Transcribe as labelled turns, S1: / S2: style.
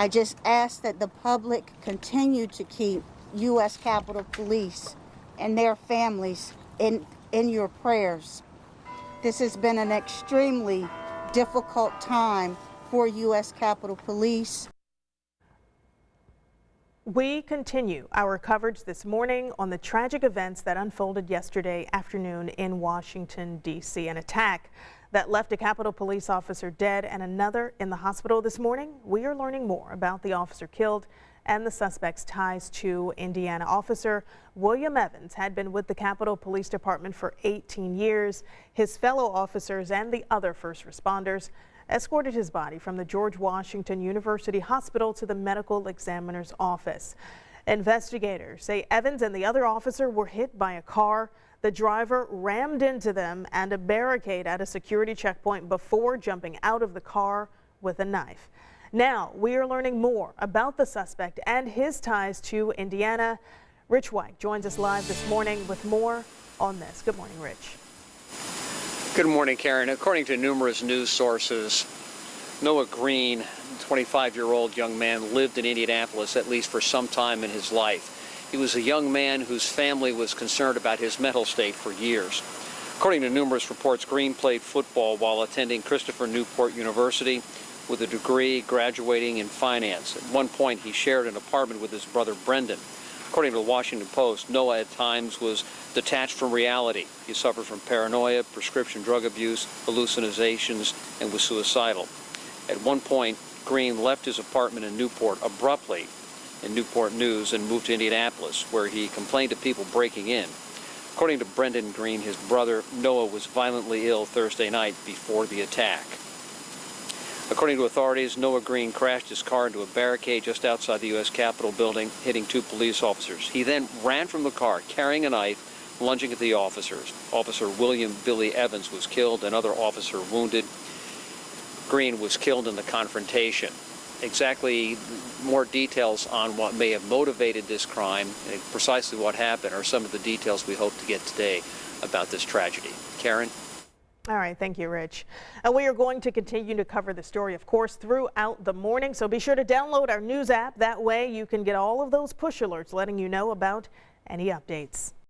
S1: I just ask that the public continue to keep U.S. Capitol Police and their families in your prayers. This has been an extremely difficult time for U.S. Capitol Police.
S2: We continue our coverage this morning on the tragic events that unfolded yesterday afternoon in Washington, D.C. An attack that left a Capitol Police officer dead and another in the hospital this morning. We are learning more about the officer killed and the suspect's ties to Indiana. Officer William Evans had been with the Capitol Police Department for 18 years. His fellow officers and the other first responders escorted his body from the George Washington University Hospital to the medical examiner's office. Investigators say Evans and the other officer were hit by a car. The driver rammed into them and a barricade at a security checkpoint before jumping out of the car with a knife. Now we are learning more about the suspect and his ties to Indiana. Rich White joins us live this morning with more on this. Good morning, Rich.
S3: Good morning, Karen. According to numerous news sources, Noah Green, 25-year-old young man, lived in Indianapolis at least for some time in his life. He was a young man whose family was concerned about his mental state for years. According to numerous reports, Green played football while attending Christopher Newport University with a degree, graduating in finance. At one point, he shared an apartment with his brother Brendan. According to the Washington Post, Noah at times was detached from reality. He suffered from paranoia, prescription drug abuse, hallucinations, and was suicidal. At one point, Green left his apartment in Newport abruptly in Newport News and moved to Indianapolis, where he complained of people breaking in. According to Brendan Green, his brother Noah was violently ill Thursday night before the attack. According to authorities, Noah Green crashed his car into a barricade just outside the U.S. Capitol building, hitting two police officers. He then ran from the car carrying a knife, lunging at the officers. Officer William Billy Evans was killed, another officer wounded. Green was killed in the confrontation. Exactly more details on what may have motivated this crime and precisely what happened are some of the details we hope to get today about this tragedy. Karen?
S2: All right, thank you, Rich. And we are going to continue to cover the story, of course, throughout the morning. So be sure to download our news app. That way you can get all of those push alerts letting you know about any updates.